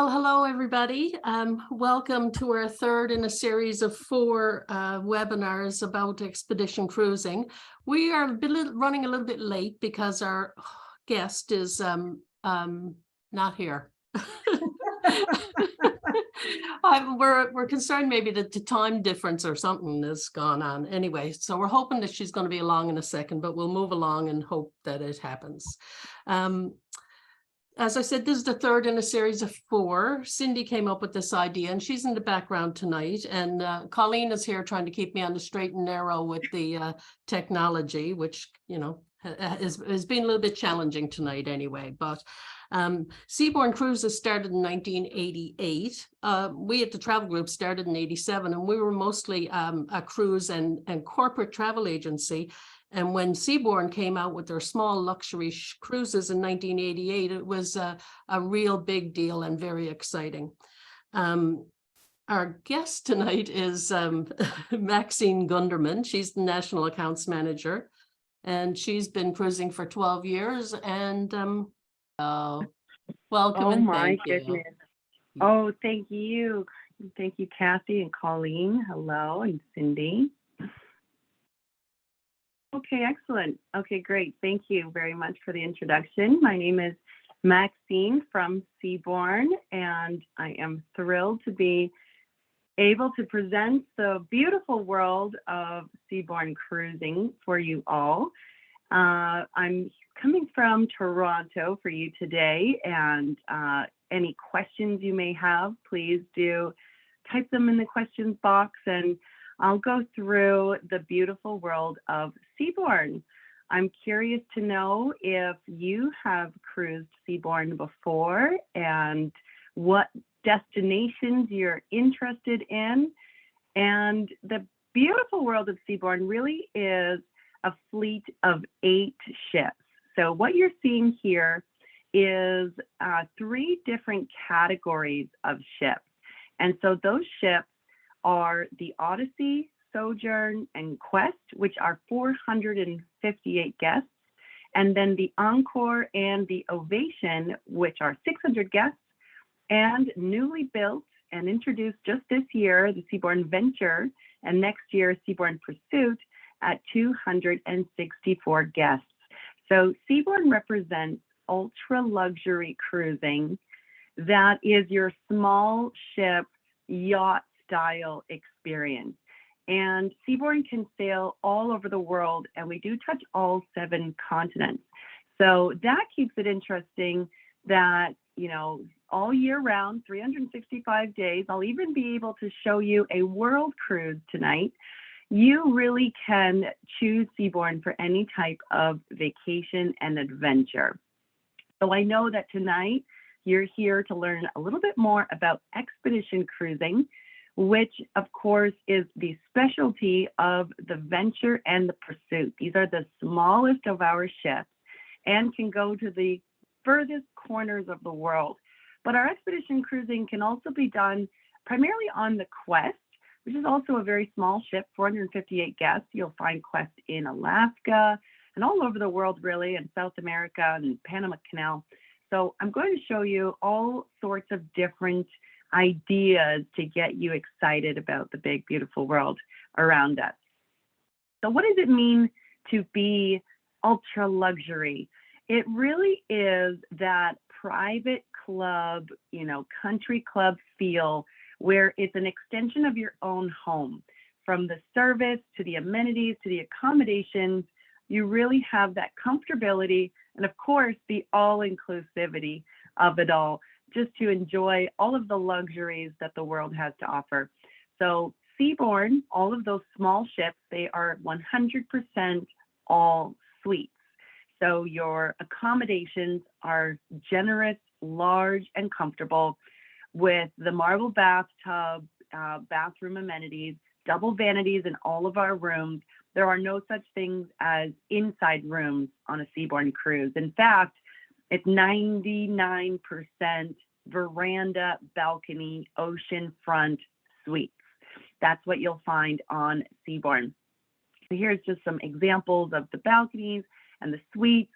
Well, hello, everybody. Welcome to our third in a series of four webinars about expedition cruising. We are running a little bit late because our guest is not here. We're concerned maybe that the time difference or something has gone on. Anyway, so we're hoping that she's going to be along in a second, but we'll move along and hope that it happens. As I said, this is the third in a series of four. Cindy came up with this idea and she's in the background tonight. And Colleen is here trying to keep me on the straight and narrow with the technology, which, you know, has been a little bit challenging tonight anyway. But Seabourn Cruises started in 1988. We at the travel group started in 87, and we were mostly a cruise and corporate travel agency. And when Seabourn came out with their small luxury cruises in 1988, it was a real big deal and very exciting. Our guest tonight is Maxine Gunderman. She's the National Accounts Manager, and she's been cruising for 12 years. And welcome. Oh, and my thank goodness. you. Oh, thank you. Thank you, Kathy and Colleen. Hello, and Cindy. Okay, excellent. Okay, great. Thank you very much for the introduction. My name is Maxine from Seabourn, and I am thrilled to be able to present the beautiful world of Seabourn cruising for you all. I'm coming from Toronto for you today, and any questions you may have, please do type them in the questions box, and I'll go through the beautiful world of Seabourn. I'm curious to know if you have cruised Seabourn before and what destinations you're interested in. And the beautiful world of Seabourn really is a fleet of 8 ships. So what you're seeing here is 3 different categories of ships. And so those ships are the Odyssey, Sojourn, and Quest, which are 458 guests, and then the Encore and the Ovation, which are 600 guests, and newly built and introduced just this year, the Seabourn Venture, and next year, Seabourn Pursuit at 264 guests. So Seabourn represents ultra luxury cruising that is your small ship yacht style experience. And Seabourn can sail all over the world, and we do touch all 7 continents. So that keeps it interesting that, you know, all year round, 365 days, I'll even be able to show you a world cruise tonight. You really can choose Seabourn for any type of vacation and adventure. So I know that tonight you're here to learn a little bit more about expedition cruising, which of course is the specialty of the Venture and the Pursuit. These are the smallest of our ships and can go to the furthest corners of the world. But our expedition cruising can also be done primarily on the Quest, which is also a very small ship, 458 guests. You'll find Quest in Alaska and all over the world, really, in South America and Panama Canal. So I'm going to show you all sorts of different ideas to get you excited about the big, beautiful world around us. So what does it mean to be ultra luxury? It really is that private club, you know, country club feel where it's an extension of your own home. From the service to the amenities to the accommodations, you really have that comfortability and of course the all-inclusivity of it all, just to enjoy all of the luxuries that the world has to offer. So Seabourn, all of those small ships, they are 100% all suites. So your accommodations are generous, large, and comfortable with the marble bathtub, bathroom amenities, double vanities in all of our rooms. There are no such things as inside rooms on a Seabourn cruise. In fact, it's 99% veranda, balcony, oceanfront suites. That's what you'll find on Seabourn. So here's just some examples of the balconies and the suites.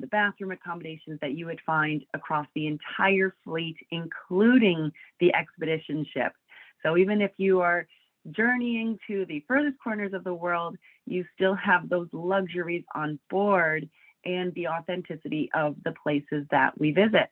the bathroom accommodations that you would find across the entire fleet, including the expedition ships. So even if you are journeying to the furthest corners of the world, you still have those luxuries on board and the authenticity of the places that we visit.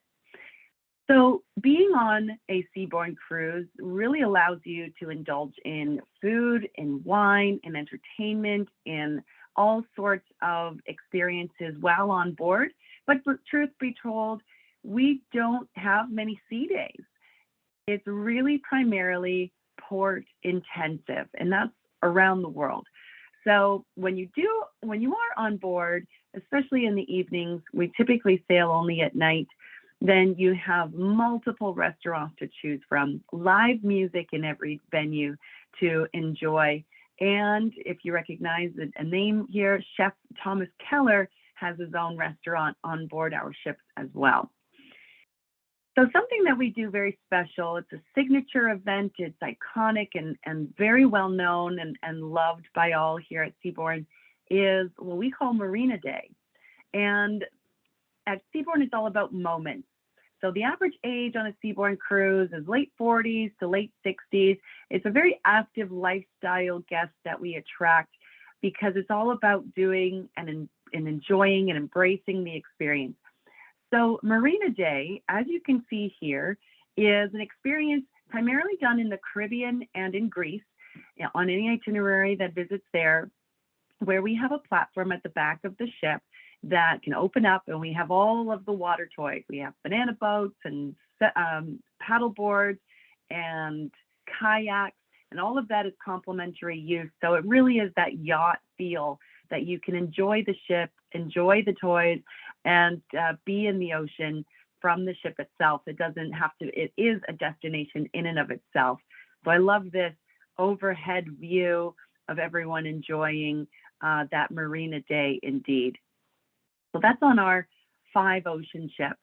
So being on a Seabourn cruise really allows you to indulge in food, in wine, in entertainment, in all sorts of experiences while on board. But for truth be told, we don't have many sea days. It's really primarily port intensive, and that's around the world. So when you are on board, especially in the evenings, we typically sail only at night. Then you have multiple restaurants to choose from, live music in every venue to enjoy. And if you recognize a name here, Chef Thomas Keller has his own restaurant on board our ships as well. So something that we do very special, it's a signature event, it's iconic and very well known and loved by all here at Seabourn, is what we call Marina Day. And at Seabourn, it's all about moments. So the average age on a Seabourn cruise is late 40s to late 60s. It's a very active lifestyle guest that we attract because it's all about doing and enjoying and embracing the experience. So Marina Day, as you can see here, is an experience primarily done in the Caribbean and in Greece on any itinerary that visits there, where we have a platform at the back of the ship that can open up, and we have all of the water toys. We have banana boats and paddle boards and kayaks, and all of that is complimentary use. So it really is that yacht feel that you can enjoy the ship, enjoy the toys, and be in the ocean from the ship itself. It doesn't have to, it is a destination in and of itself. So I love this overhead view of everyone enjoying that Marina Day indeed. So that's on our 5 ocean ships.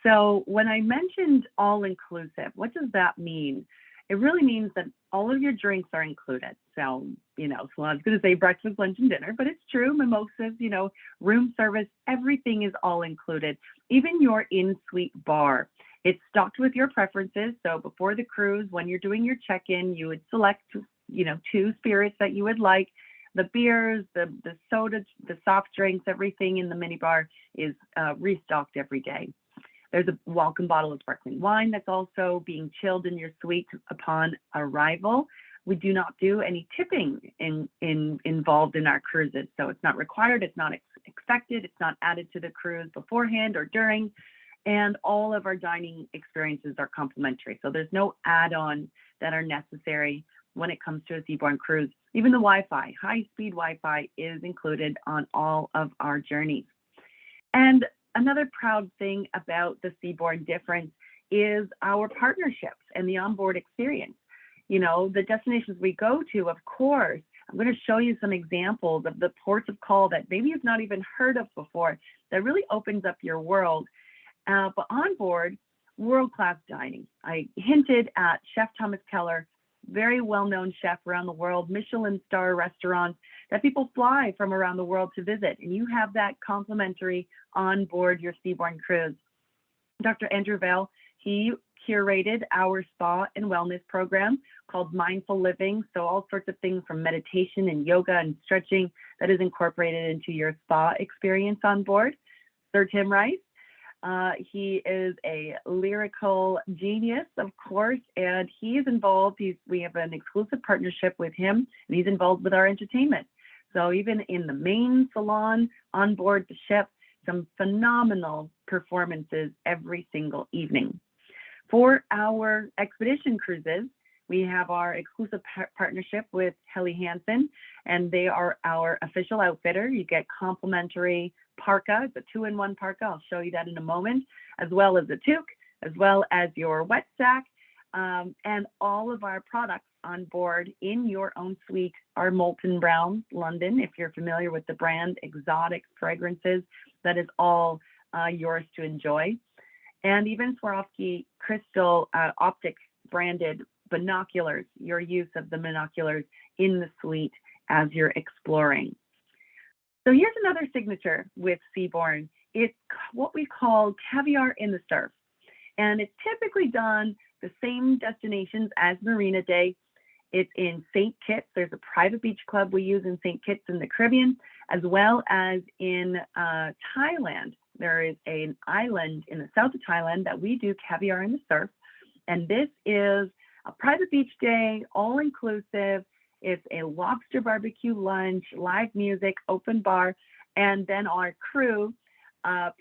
So when I mentioned all-inclusive, what does that mean? It really means that all of your drinks are included. So, so I was going to say breakfast, lunch, and dinner, but it's true. Mimosas, room service, everything is all included. Even your in-suite bar. It's stocked with your preferences. So before the cruise, when you're doing your check-in, you would select, 2 spirits that you would like. The beers, the soda, the soft drinks, everything in the minibar is restocked every day. There's a welcome bottle of sparkling wine that's also being chilled in your suite upon arrival. We do not do any tipping involved in our cruises. So it's not required, it's not expected, it's not added to the cruise beforehand or during. And all of our dining experiences are complimentary. So there's no add-on that are necessary when it comes to a Seabourn cruise. Even the Wi-Fi, high-speed Wi-Fi is included on all of our journeys. And another proud thing about the Seabourn difference is our partnerships and the onboard experience. The destinations we go to, of course, I'm going to show you some examples of the ports of call that maybe you've not even heard of before that really opens up your world. But on board, world-class dining. I hinted at Chef Thomas Keller, very well-known chef around the world, Michelin star restaurants that people fly from around the world to visit. And you have that complimentary on board your Seabourn cruise. Dr. Andrew Vail, he curated our spa and wellness program called Mindful Living. So all sorts of things from meditation and yoga and stretching that is incorporated into your spa experience on board. Sir Tim Rice, he is a lyrical genius, of course, and he is involved. We have an exclusive partnership with him, and he's involved with our entertainment. So even in the main salon on board the ship, some phenomenal performances every single evening. For our expedition cruises, we have our exclusive partnership with Helly Hansen, and they are our official outfitter. You get complimentary parka. It's a 2-in-1 parka. I'll show you that in a moment, as well as a toque, as well as your wet sack, and all of our products on board in your own suite are Molten Brown London. If you're familiar with the brand, exotic fragrances, that is all yours to enjoy. And even Swarovski crystal optic branded binoculars, your use of the binoculars in the suite as you're exploring. So here's another signature with Seabourn it's what we call caviar in the surf. And it's typically done the same destinations as Marina Day. It's in St. Kitts. There's a private beach club we use in St. Kitts in the Caribbean, as well as in Thailand. There is an island in the south of Thailand that we do caviar in the surf. And this is a private beach day, all inclusive. It's a lobster barbecue lunch, live music, open bar, and then our crew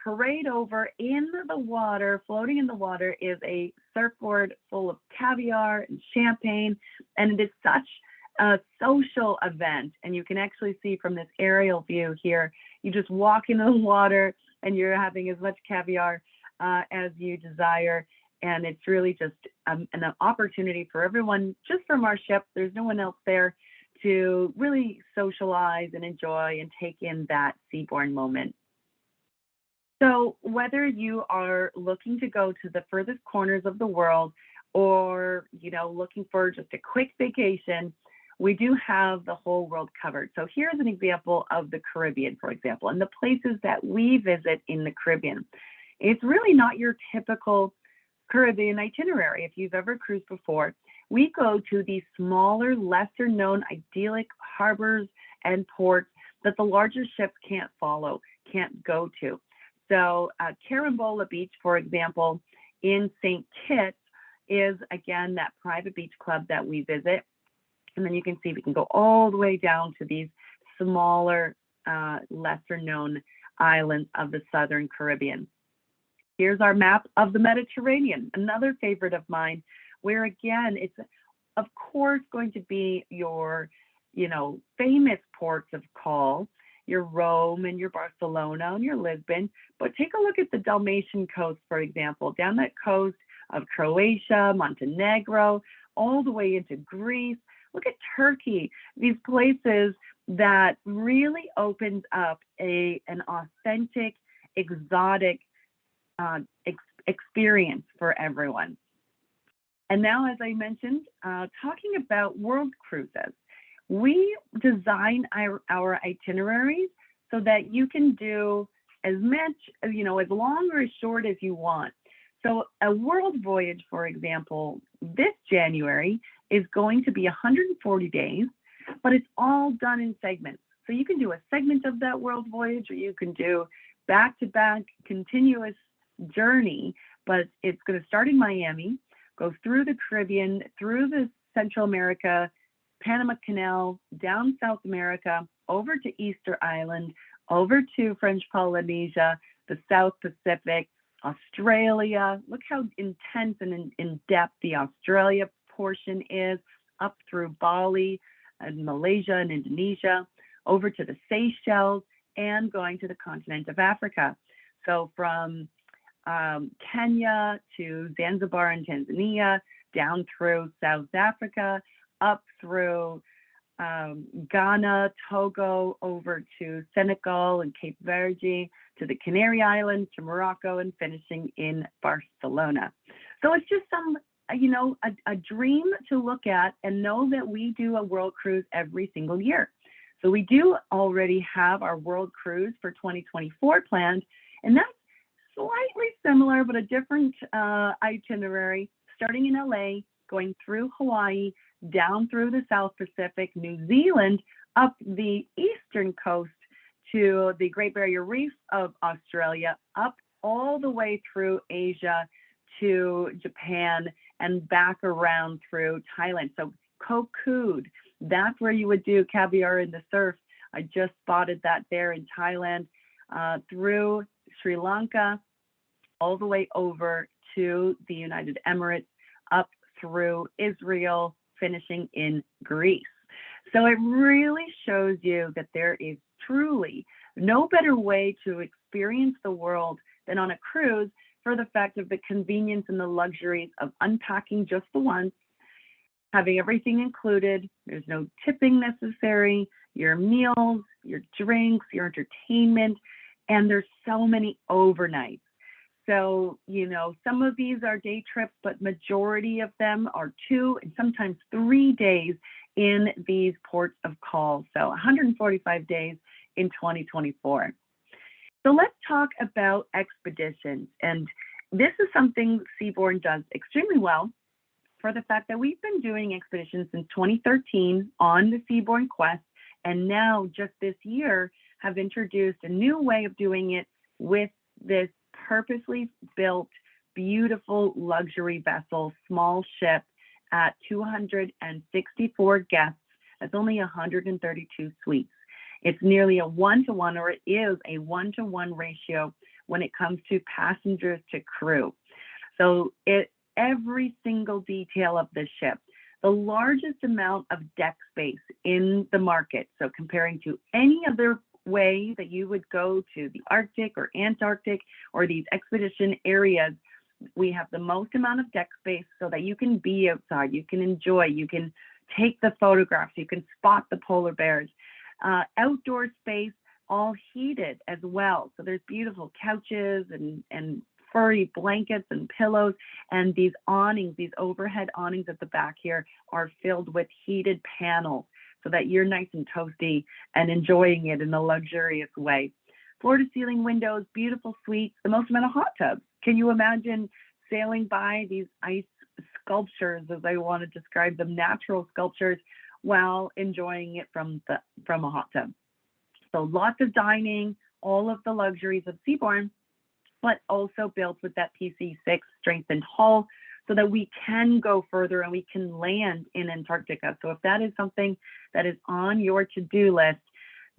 parade over in the water. Floating in the water is a surfboard full of caviar and champagne, and it is such a social event. And you can actually see from this aerial view here, you just walk into the water and you're having as much caviar as you desire. And it's really just an opportunity for everyone, just from our ship. There's no one else there, to really socialize and enjoy and take in that Seabourn moment. So whether you are looking to go to the furthest corners of the world, or looking for just a quick vacation, we do have the whole world covered. So here's an example of the Caribbean, for example, and the places that we visit in the Caribbean. It's really not your typical Caribbean itinerary. If you've ever cruised before, we go to these smaller, lesser known idyllic harbors and ports that the larger ships can't follow, can't go to. So Carambola Beach, for example, in St. Kitts is, again, that private beach club that we visit. And then you can see we can go all the way down to these smaller, lesser known islands of the Southern Caribbean. Here's our map of the Mediterranean, another favorite of mine, where again, it's of course going to be your, famous ports of call, your Rome and your Barcelona and your Lisbon. But take a look at the Dalmatian coast, for example, down that coast of Croatia, Montenegro, all the way into Greece. Look at Turkey, these places that really opens up an authentic, exotic experience for everyone. And now, as I mentioned, talking about world cruises, we design our itineraries so that you can do as much, as long or as short as you want. So a world voyage, for example, this January is going to be 140 days, but it's all done in segments. So you can do a segment of that world voyage, or you can do back-to-back continuous journey, but it's going to start in Miami, go through the Caribbean, through the Central America, Panama Canal, down South America, over to Easter Island, over to French Polynesia, the South Pacific, Australia. Look how intense and in depth the Australia portion is, up through Bali and Malaysia and Indonesia, over to the Seychelles, and going to the continent of Africa. So from Kenya to Zanzibar and Tanzania, down through South Africa, up through Ghana, Togo, over to Senegal and Cape Verde, to the Canary Islands, to Morocco, and finishing in Barcelona. So it's just a dream to look at, and know that we do a world cruise every single year. So we do already have our world cruise for 2024 planned, and that's slightly similar, but a different itinerary, starting in LA, going through Hawaii, down through the South Pacific, New Zealand, up the eastern coast to the Great Barrier Reef of Australia, up all the way through Asia to Japan, and back around through Thailand. So Koh Kood, that's where you would do caviar in the surf. I just spotted that there in Thailand, through Sri Lanka, all the way over to the United Emirates, up through Israel, finishing in Greece. So it really shows you that there is truly no better way to experience the world than on a cruise, for the fact of the convenience and the luxuries of unpacking just the once, having everything included. There's no tipping necessary, your meals, your drinks, your entertainment, and there's so many overnights. So, some of these are day trips, but majority of them are 2 and sometimes 3 days in these ports of call. So 145 days in 2024. So let's talk about expeditions. And this is something Seabourn does extremely well for the fact that we've been doing expeditions since 2013 on the Seabourn Quest, and now just this year have introduced a new way of doing it with this purposely built, beautiful luxury vessel, small ship at 264 guests. That's only 132 suites. It's nearly a 1-to-1, or it is a 1-to-1 ratio when it comes to passengers to crew. So every single detail of the ship, the largest amount of deck space in the market. So comparing to any other way that you would go to the Arctic or Antarctic or these expedition areas, we have the most amount of deck space so that you can be outside, you can enjoy, you can take the photographs, you can spot the polar bears. Outdoor space, all heated as well. So there's beautiful couches and furry blankets and pillows, and these awnings, these overhead awnings at the back here are filled with heated panels so that you're nice and toasty and enjoying it in a luxurious way. Floor to ceiling windows, beautiful suites, the most amount of hot tubs. Can you imagine sailing by these ice sculptures, as I want to describe them, natural sculptures, while enjoying it from a hot tub? So lots of dining, all of the luxuries of Seabourn, but also built with that PC6 strengthened hull so that we can go further and we can land in Antarctica. So if that is something that is on your to-do list,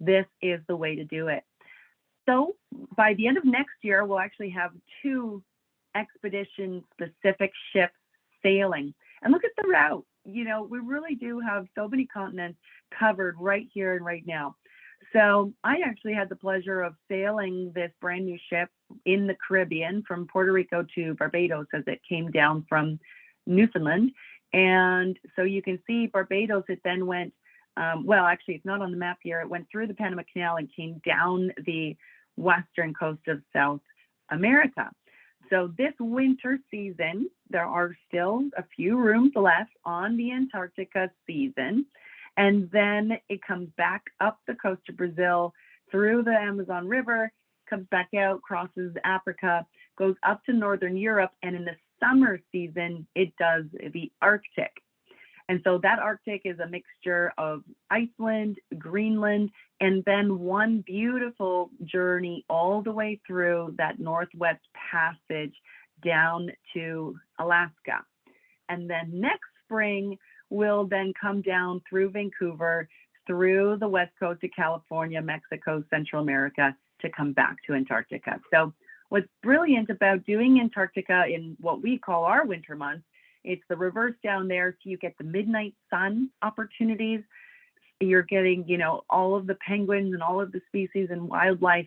this is the way to do it. So by the end of next year, we'll actually have 2 expedition-specific ships sailing. And look at the route. You know, we really do have so many continents covered right here and right now. So I actually had the pleasure of sailing this brand new ship in the Caribbean from Puerto Rico to Barbados as it came down from Newfoundland. And so you can see Barbados, it then went, well, actually, it's not on the map here. It went through the Panama Canal and came down the western coast of South America. So this winter season, there are still a few rooms left on the Antarctica season. And then it comes back up the coast of Brazil, through the Amazon River, comes back out, crosses Africa, goes up to Northern Europe. And in the summer season, it does the Arctic. And so that Arctic is a mixture of Iceland, Greenland, and then one beautiful journey all the way through that Northwest Passage down to Alaska. And then next spring, we'll then come down through Vancouver, through the west coast of California, Mexico, Central America, to come back to Antarctica. So what's brilliant about doing Antarctica in what we call our winter months, it's the reverse down there, so you get the midnight sun opportunities. You're getting, you know, all of the penguins and all of the species and wildlife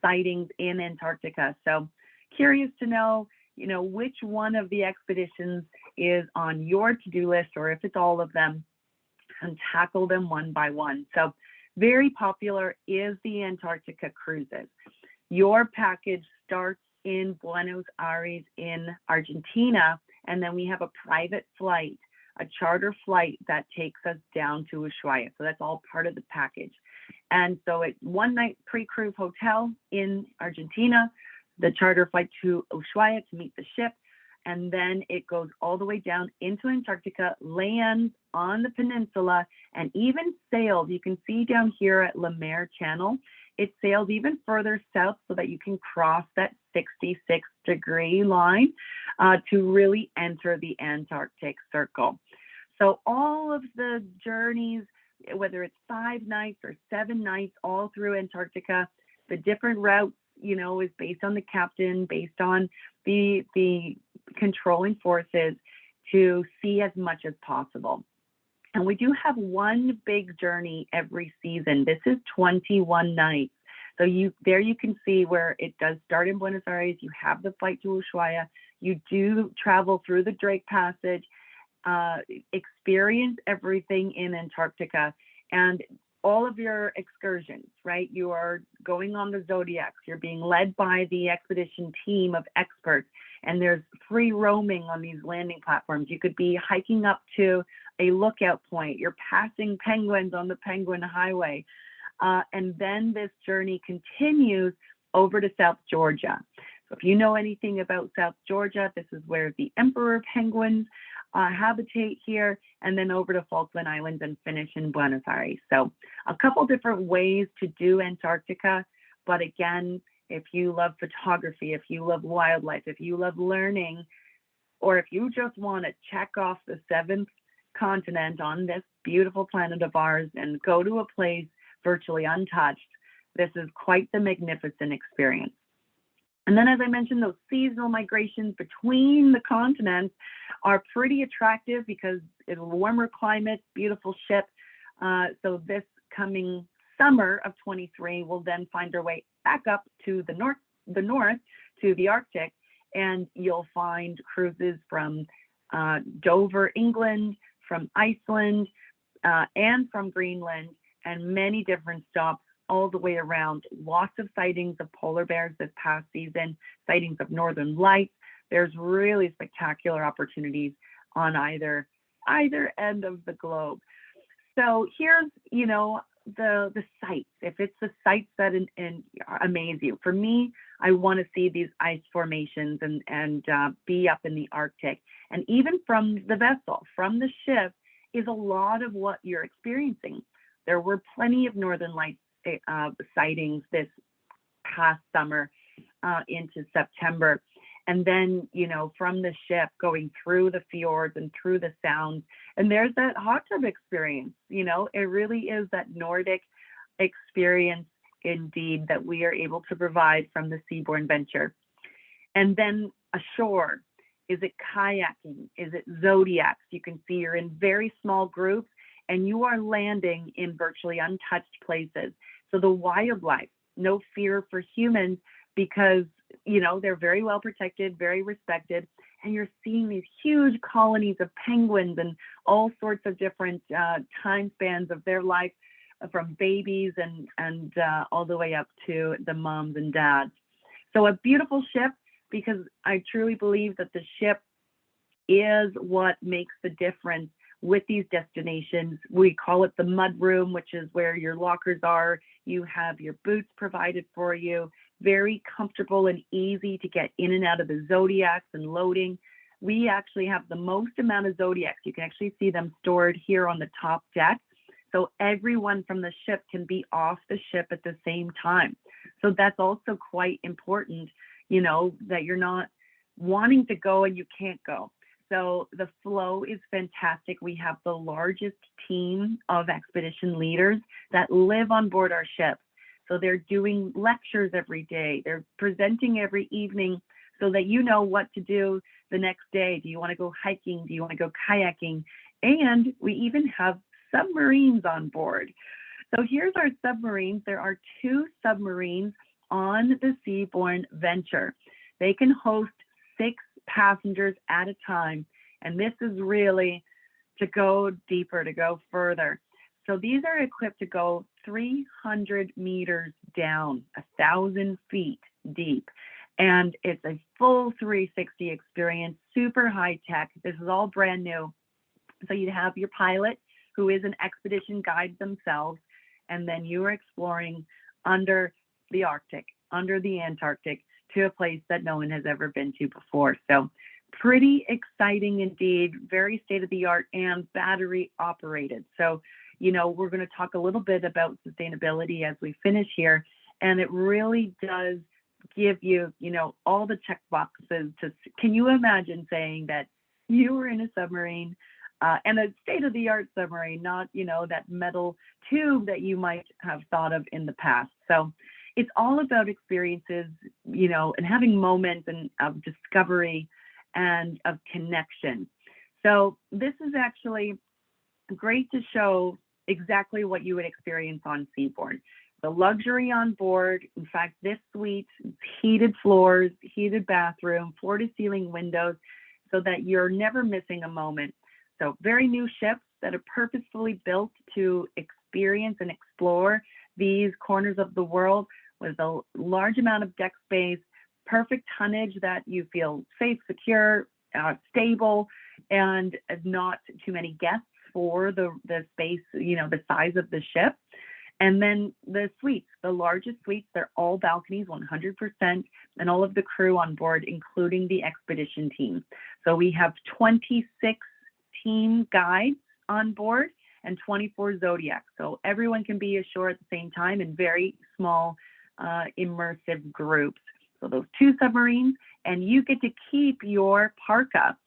sightings in Antarctica. So curious to know, you know, which one of the expeditions is on your to-do list, or if it's all of them, and tackle them one by one. So very popular is the Antarctica cruises. Your package starts in Buenos Aires in Argentina, and then we have a private flight, a charter flight that takes us down to Ushuaia. So that's all part of the package. And so it's one night pre-cruise hotel in Argentina, the charter flight to Ushuaia to meet the ship, and then it goes all the way down into Antarctica, lands on the peninsula, and even sails. You can see down here at Le Maire Channel, it sails even further south so that you can cross that 66-degree line to really enter the Antarctic Circle. So all of the journeys, whether it's 5 nights or 7 nights all through Antarctica, the different routes, you know, is based on the captain, based on the controlling forces to see as much as possible. And we do have one big journey every season. This is 21 nights. So you can see where it does start in Buenos Aires. You have the flight to Ushuaia. You do travel through the Drake Passage, experience everything in Antarctica, and all of your excursions, right? You are going on the Zodiacs. You're being led by the expedition team of experts, and there's free roaming on these landing platforms. You could be hiking up to a lookout point. You're passing penguins on the Penguin Highway. And then this journey continues over to South Georgia. So if you know anything about South Georgia, this is where the emperor penguins habitate here, and then over to Falkland Islands and finish in Buenos Aires. So a couple different ways to do Antarctica, but again, if you love photography, if you love wildlife, if you love learning, or if you just want to check off the 7th continent on this beautiful planet of ours and go to a place virtually untouched, this is quite the magnificent experience. And then, as I mentioned, those seasonal migrations between the continents are pretty attractive because it's a warmer climate, beautiful ship. So this coming summer of 23, we'll then find our way back up to the north to the Arctic, and you'll find cruises from Dover, England, from Iceland, and from Greenland, and many different stops all the way around. Lots of sightings of polar bears this past season, sightings of northern lights. There's really spectacular opportunities on either end of the globe. So here's, the sites. If it's the sites that amaze you. For me, I want to see these ice formations and be up in the Arctic. And even from the vessel, from the ship, is a lot of what you're experiencing. There were plenty of northern lights sightings this past summer into September. And then, from the ship going through the fjords and through the sounds, and there's that hot tub experience, it really is that Nordic experience indeed that we are able to provide from the Seabourn venture. And then ashore, is it kayaking? Is it zodiacs? You can see you're in very small groups and you are landing in virtually untouched places. So the wildlife, no fear for humans because, they're very well protected, very respected, and you're seeing these huge colonies of penguins and all sorts of different time spans of their life, from babies and all the way up to the moms and dads. So a beautiful ship, because I truly believe that the ship is what makes the difference with these destinations. We call it the mud room, which is where your lockers are. You have your boots provided for you, very comfortable and easy to get in and out of the zodiacs and loading. We actually have the most amount of zodiacs. You can actually see them stored here on the top deck. So everyone from the ship can be off the ship at the same time. So that's also quite important, that you're not wanting to go and you can't go. So the flow is fantastic. We have the largest team of expedition leaders that live on board our ships. So they're doing lectures every day. They're presenting every evening so that you know what to do the next day. Do you want to go hiking? Do you want to go kayaking? And we even have submarines on board. So here's our submarines. There are 2 submarines on the Seabourn venture. They can host 6 passengers at a time. And this is really to go deeper, to go further. So these are equipped to go 300 meters down, 1,000 feet deep. And it's a full 360 experience, super high tech. This is all brand new. So you have your pilot, who is an expedition guide themselves, and then you are exploring under the Arctic, under the Antarctic, to a place that no one has ever been to before. So pretty exciting indeed, very state-of-the-art and battery operated. So, we're going to talk a little bit about sustainability as we finish here, and it really does give you, all the check boxes. Can you imagine saying that you were in a submarine, and a state-of-the-art submarine, not, that metal tube that you might have thought of in the past. So it's all about experiences, and having moments of discovery and of connection. So this is actually great to show exactly what you would experience on Seabourn. The luxury on board, in fact, this suite, heated floors, heated bathroom, floor-to-ceiling windows, so that you're never missing a moment. So very new ships that are purposefully built to experience and explore these corners of the world with a large amount of deck space, perfect tonnage that you feel safe, secure, stable, and not too many guests for the space, the size of the ship. And then the suites, the largest suites, they're all balconies, 100%, and all of the crew on board, including the expedition team. So we have 26 team guides on board and 24 Zodiacs. So everyone can be ashore at the same time in very small, immersive groups. So those 2 submarines, and you get to keep your parka.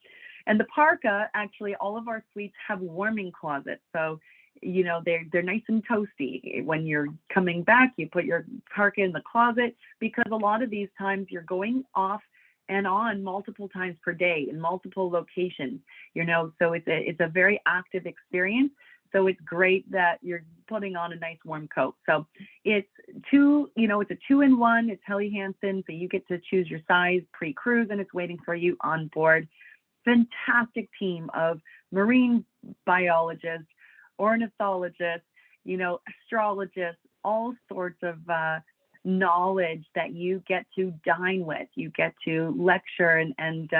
And the parka, actually, all of our suites have warming closets. So you know, they're nice and toasty. When you're coming back, you put your parka in the closet, because a lot of these times you're going off and on multiple times per day in multiple locations, you know, so it's a very active experience. So it's great that you're putting on a nice warm coat. So it's it's a 2-in-1. It's Helly Hansen, so you get to choose your size pre-cruise, and it's waiting for you on board. Fantastic team of marine biologists, ornithologists, you know, astrologists, all sorts of knowledge that you get to dine with, you get to lecture and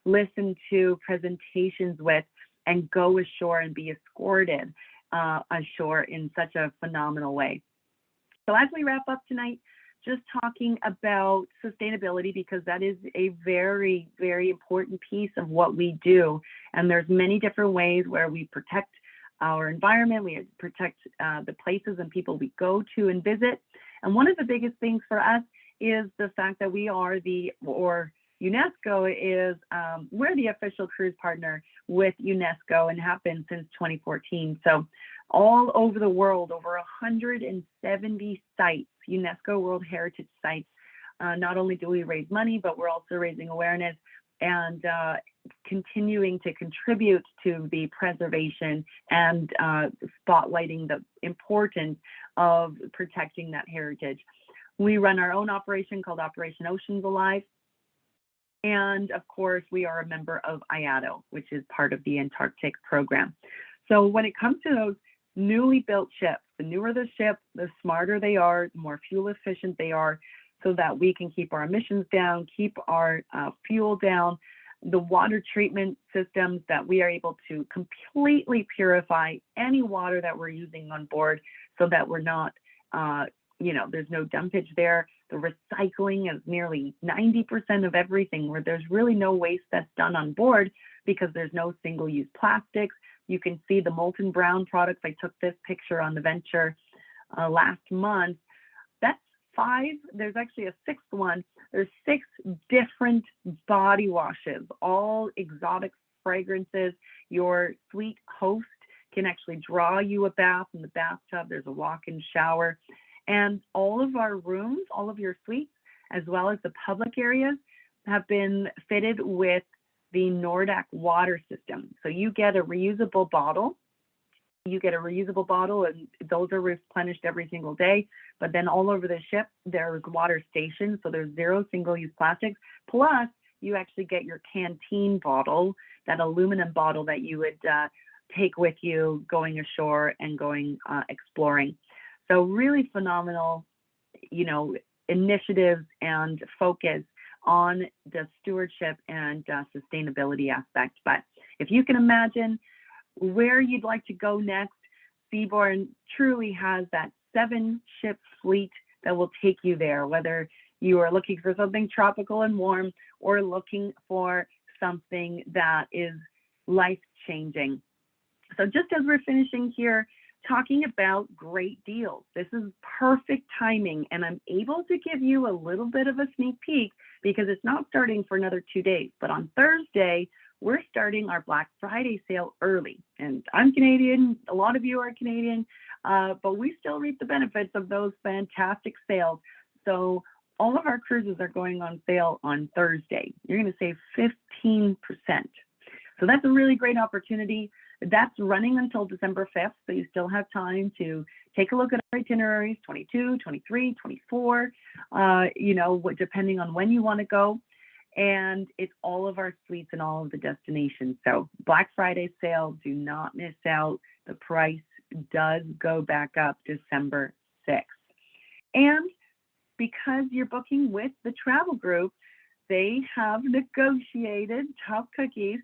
listen to presentations with, and go ashore and be escorted ashore in such a phenomenal way. So as we wrap up tonight, just talking about sustainability, because that is a very, very important piece of what we do. And there's many different ways where we protect our environment, we protect the places and people we go to and visit. And one of the biggest things for us is the fact that we are UNESCO is, we're the official cruise partner with UNESCO and have been since 2014. So all over the world, over 170 sites, UNESCO World Heritage sites. Not only do we raise money, but we're also raising awareness and continuing to contribute to the preservation and spotlighting the importance of protecting that heritage. We run our own operation called Operation Oceans Alive. And of course, we are a member of IATO, which is part of the Antarctic program. So when it comes to those newly built ships, the newer the ship, the smarter they are, the more fuel efficient they are, so that we can keep our emissions down, keep our fuel down, the water treatment systems that we are able to completely purify any water that we're using on board, so that we're not, there's no dumpage there. The recycling is nearly 90% of everything, where there's really no waste that's done on board, because there's no single-use plastics. You can see the molten brown products. I took this picture on the Venture last month. That's 5. There's actually a 6th one. There's 6 different body washes, all exotic fragrances. Your suite host can actually draw you a bath in the bathtub. There's a walk-in shower. And all of our rooms, all of your suites, as well as the public areas, have been fitted with the Nordic water system. So you get a reusable bottle. And those are replenished every single day. But then all over the ship, there's water stations. So there's 0 single-use plastics. Plus, you actually get your canteen bottle, that aluminum bottle that you would take with you going ashore and going exploring. So really phenomenal, initiatives and focus on the stewardship and sustainability aspect. But if you can imagine where you'd like to go next, Seabourn truly has that 7-ship fleet that will take you there, whether you are looking for something tropical and warm or looking for something that is life-changing. So just as we're finishing here, talking about great deals. This is perfect timing, and I'm able to give you a little bit of a sneak peek because it's not starting for another 2 days. But on Thursday, we're starting our Black Friday sale early. And I'm Canadian, a lot of you are Canadian, but we still reap the benefits of those fantastic sales. So all of our cruises are going on sale on Thursday. You're going to save 15%. So that's a really great opportunity. That's running until December 5th, so you still have time to take a look at our itineraries, 22, 23, 24, depending on when you want to go. And it's all of our suites and all of the destinations. So Black Friday sale, do not miss out. The price does go back up December 6th. And because you're booking with the travel group, they have negotiated tough cookies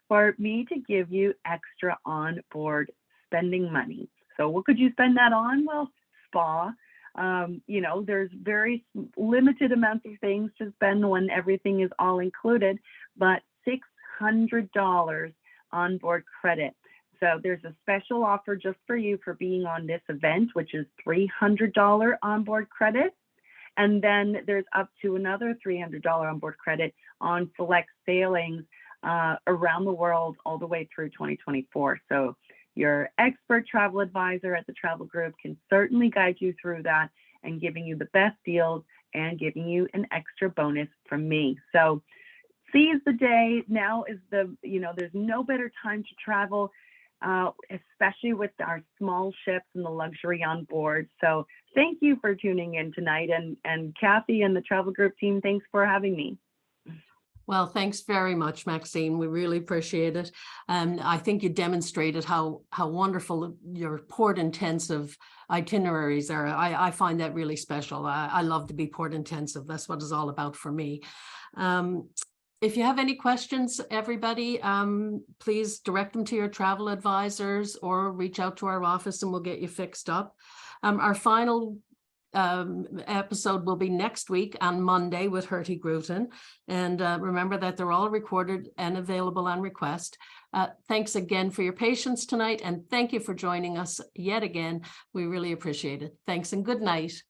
for me to give you extra on board spending money. So what could you spend that on? Well, spa. There's very limited amounts of things to spend when everything is all included, but $600 onboard credit. So there's a special offer just for you for being on this event, which is $300 onboard credit. And then there's up to another $300 onboard credit on select sailings around the world all the way through 2024. So your expert travel advisor at the travel group can certainly guide you through that and giving you the best deals and giving you an extra bonus from me. So seize the day. Now is there's no better time to travel, especially with our small ships and the luxury on board. So thank you for tuning in tonight. And Kathy and the travel group team, thanks for having me. Well, thanks very much, Maxine. We really appreciate it. And I think you demonstrated how wonderful your port-intensive itineraries are. I find that really special. I love to be port-intensive. That's what it's all about for me. If you have any questions, everybody, please direct them to your travel advisors or reach out to our office and we'll get you fixed up. Our final episode will be next week on Monday with Hertie Gruton. And remember that they're all recorded and available on request. Thanks again for your patience tonight. And thank you for joining us yet again. We really appreciate it. Thanks and good night.